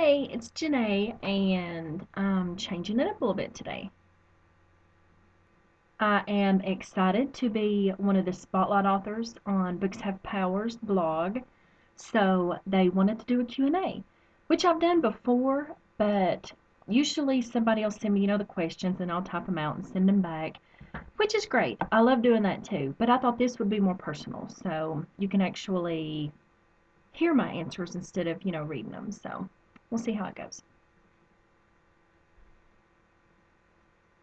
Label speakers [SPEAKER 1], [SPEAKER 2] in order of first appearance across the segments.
[SPEAKER 1] Hey, it's Janae, and I'm changing it up a little bit today. I am excited to be one of the spotlight authors on Books Have Powers blog. So they wanted to do a Q&A, which I've done before, but usually somebody will send me, the questions and I'll type them out and send them back, which is great. I love doing that too, but I thought this would be more personal, so you can actually hear my answers instead of, reading them. So we'll see how it goes.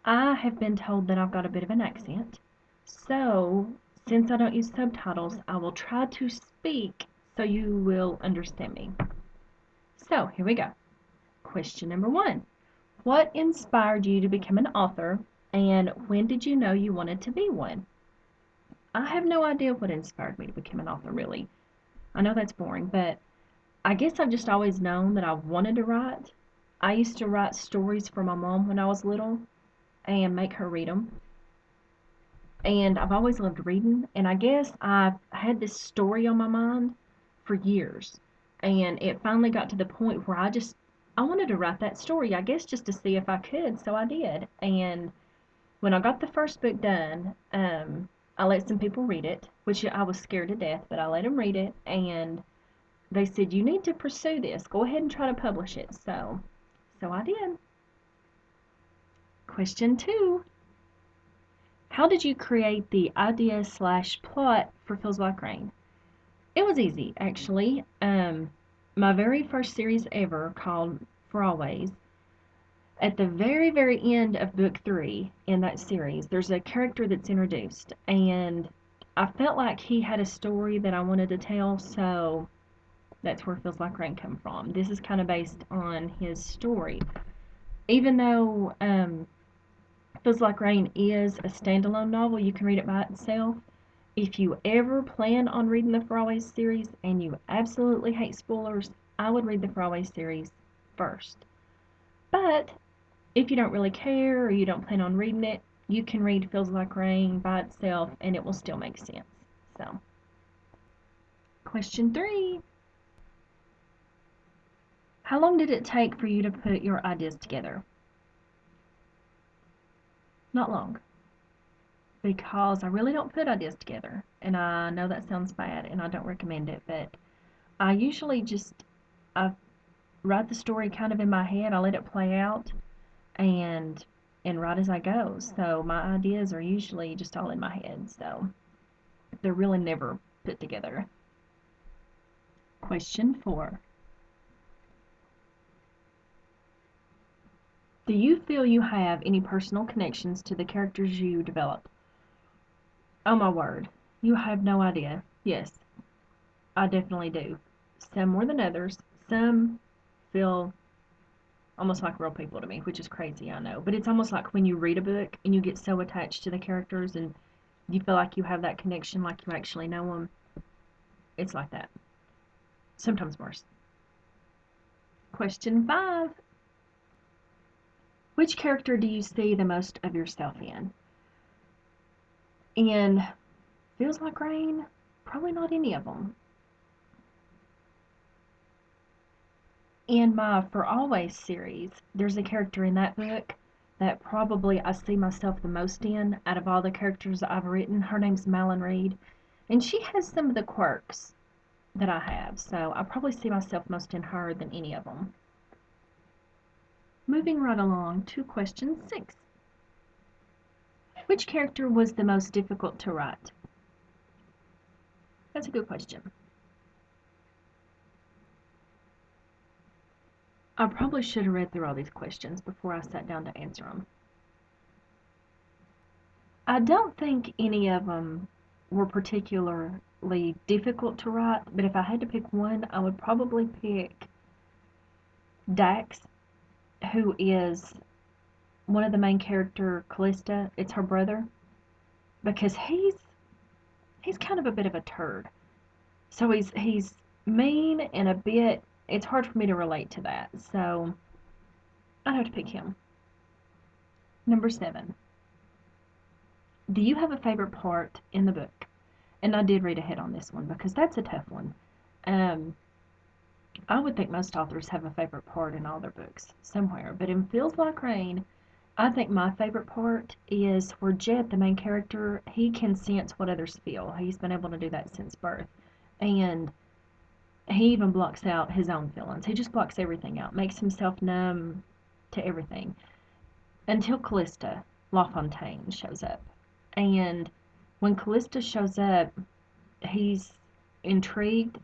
[SPEAKER 1] I have been told that I've got a bit of an accent. So, since I don't use subtitles, I will try to speak so you will understand me. So, here we go. Question number one. What inspired you to become an author, and when did you know you wanted to be one? I have no idea what inspired me to become an author, really. I know that's boring, but I guess I've just always known that I wanted to write. I used to write stories for my mom when I was little and make her read them. And I've always loved reading, and I guess I've had this story on my mind for years. And it finally got to the point where I wanted to write that story, I guess just to see if I could, so I did. And when I got the first book done, I let some people read it, which I was scared to death, but I let them read it, and they said, "You need to pursue this. Go ahead and try to publish it." So I did. Question two. How did you create the idea/plot for Feels Like Rain? It was easy, actually. My very first series ever, called For Always, at the very, very end of book three in that series, there's a character that's introduced, and I felt like he had a story that I wanted to tell, so that's where Feels Like Rain come from. This is kind of based on his story. Even though Feels Like Rain is a standalone novel, you can read it by itself. If you ever plan on reading the For Always series and you absolutely hate spoilers, I would read the For Always series first. But if you don't really care or you don't plan on reading it, you can read Feels Like Rain by itself and it will still make sense. So, question three. How long did it take for you to put your ideas together? Not long, because I really don't put ideas together. And I know that sounds bad and I don't recommend it, but I usually I write the story kind of in my head. I let it play out and write as I go. So my ideas are usually just all in my head. So they're really never put together. Question four. Do you feel you have any personal connections to the characters you develop? Oh my word. You have no idea. Yes, I definitely do. Some more than others. Some feel almost like real people to me, which is crazy, I know. But it's almost like when you read a book and you get so attached to the characters and you feel like you have that connection, like you actually know them. It's like that. Sometimes worse. Question five. Which character do you see the most of yourself in? In Feels Like Rain? Probably not any of them. In my For Always series, there's a character in that book that probably I see myself the most in out of all the characters I've written. Her name's Malin Reed, and she has some of the quirks that I have, so I probably see myself most in her than any of them. Moving right along to question six. Which character was the most difficult to write? That's a good question. I probably should have read through all these questions before I sat down to answer them. I don't think any of them were particularly difficult to write, but if I had to pick one, I would probably pick Dax, who is one of the main character, Callista. It's her brother, because he's kind of a bit of a turd. So he's mean and a bit. It's hard for me to relate to that. So I'd have to pick him. Number seven. Do you have a favorite part in the book? And I did read ahead on this one because that's a tough one. Um, I would think most authors have a favorite part in all their books somewhere, but in Feels Like Rain, I think my favorite part is where Jet, the main character, he can sense what others feel. He's been able to do that since birth. And he even blocks out his own feelings. He just blocks everything out, makes himself numb to everything. Until Callista LaFontaine shows up. And when Callista shows up, he's intrigued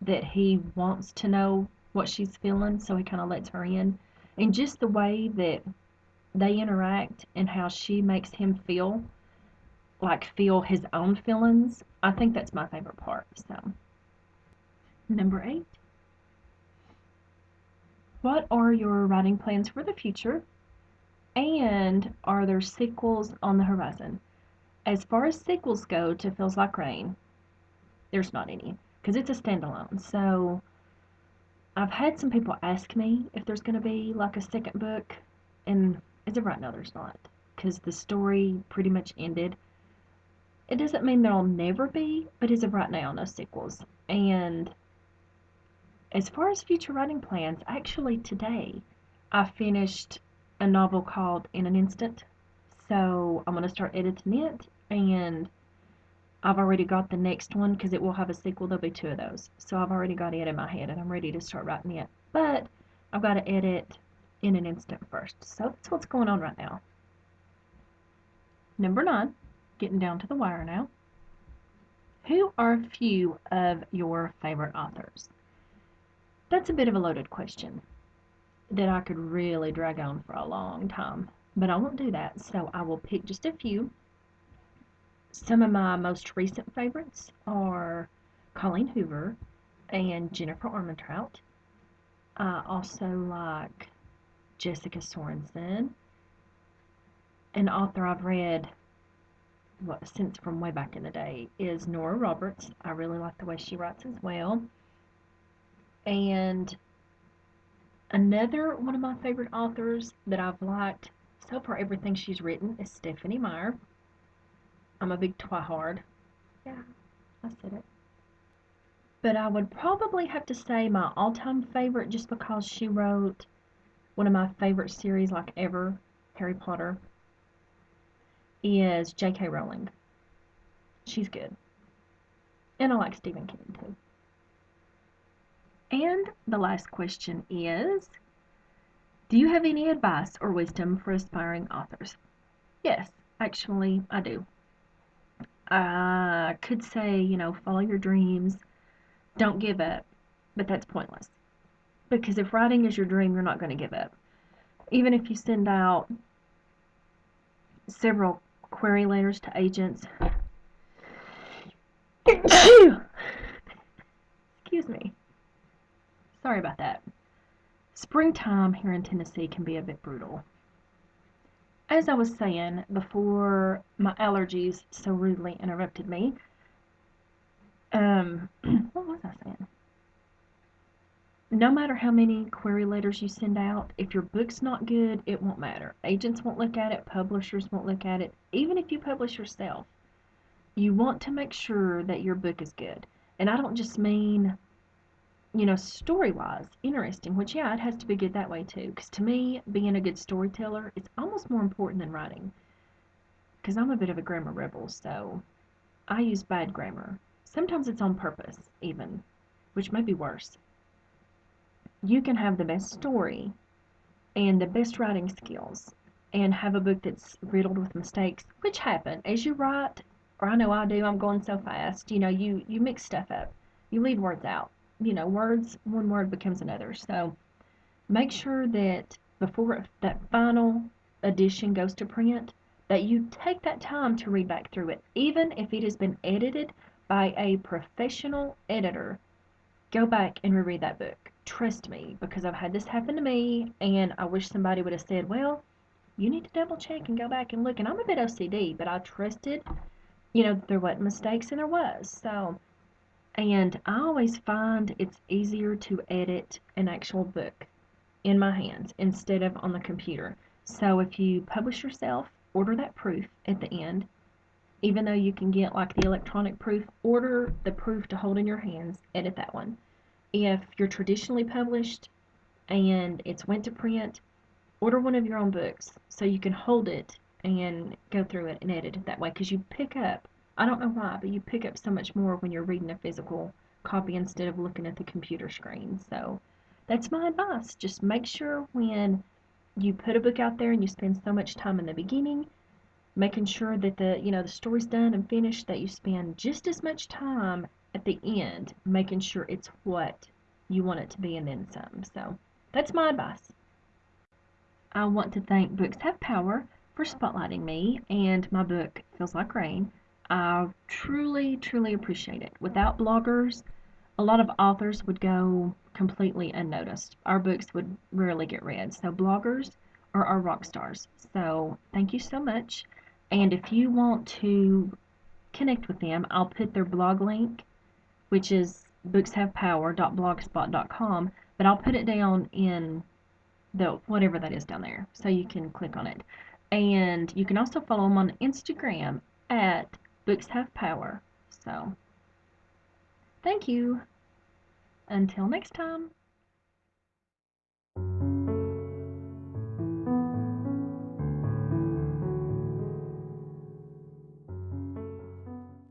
[SPEAKER 1] that he wants to know what she's feeling, so he kind of lets her in. And just the way that they interact and how she makes him feel, like feel his own feelings, I think that's my favorite part. So, number 8. What are your writing plans for the future? And are there sequels on the horizon? As far as sequels go to Feels Like Rain, there's not any because it's a standalone. So I've had some people ask me if there's going to be like a second book, and as of right now, there's not because the story pretty much ended. It doesn't mean there'll never be, but as of right now, no sequels. And as far as future writing plans, actually today I finished a novel called In an Instant. So I'm going to start editing it, and I've already got the next one because it will have a sequel. There'll be 2 of those. So I've already got it in my head and I'm ready to start writing it. But I've got to edit In an Instant first. So that's what's going on right now. Number 9, getting down to the wire now. Who are a few of your favorite authors? That's a bit of a loaded question that I could really drag on for a long time. But I won't do that. So I will pick just a few. Some of my most recent favorites are Colleen Hoover and Jennifer Armentrout. I also like Jessica Sorensen, an author I've read since from way back in the day is Nora Roberts. I really like the way she writes as well. And another one of my favorite authors that I've liked so far everything she's written is Stephenie Meyer. I'm a big twihard. Yeah, I said it. But I would probably have to say my all-time favorite just because she wrote one of my favorite series like ever, Harry Potter, is J.K. Rowling. She's good. And I like Stephen King too. And the last question is, do you have any advice or wisdom for aspiring authors? Yes, actually, I do. I could say, follow your dreams, don't give up, but that's pointless. Because if writing is your dream, you're not going to give up. Even if you send out several query letters to agents. Excuse me. Sorry about that. Springtime here in Tennessee can be a bit brutal. As I was saying before my allergies so rudely interrupted me, what was I saying? No matter how many query letters you send out, if your book's not good, it won't matter. Agents won't look at it, publishers won't look at it. Even if you publish yourself, you want to make sure that your book is good. And I don't just mean, story-wise, interesting, which, yeah, it has to be good that way too. Because to me, being a good storyteller is almost more important than writing. Because I'm a bit of a grammar rebel, so I use bad grammar. Sometimes it's on purpose, even, which may be worse. You can have the best story and the best writing skills and have a book that's riddled with mistakes, which happen as you write, or I know I do, I'm going so fast, you mix stuff up. You leave words out. One word becomes another. So make sure that before that final edition goes to print, that you take that time to read back through it. Even if it has been edited by a professional editor, go back and reread that book. Trust me, because I've had this happen to me, and I wish somebody would have said, well, you need to double check and go back and look. And I'm a bit OCD, but I trusted, there wasn't mistakes, and there was. So, and I always find it's easier to edit an actual book in my hands instead of on the computer. So if you publish yourself, order that proof at the end. Even though you can get like the electronic proof, order the proof to hold in your hands, edit that one. If you're traditionally published and it's went to print, order one of your own books so you can hold it and go through it and edit it that way because you pick up, I don't know why, but you pick up so much more when you're reading a physical copy instead of looking at the computer screen. So that's my advice. Just make sure when you put a book out there and you spend so much time in the beginning making sure that the story's done and finished, that you spend just as much time at the end making sure it's what you want it to be and then some. So that's my advice. I want to thank Books Have Power for spotlighting me and my book Feels Like Rain. I truly, truly appreciate it. Without bloggers, a lot of authors would go completely unnoticed. Our books would rarely get read. So bloggers are our rock stars. So thank you so much. And if you want to connect with them, I'll put their blog link, which is bookshavepower.blogspot.com, but I'll put it down in the whatever that is down there so you can click on it. And you can also follow them on Instagram at Books Have Power. So thank you. Until next time.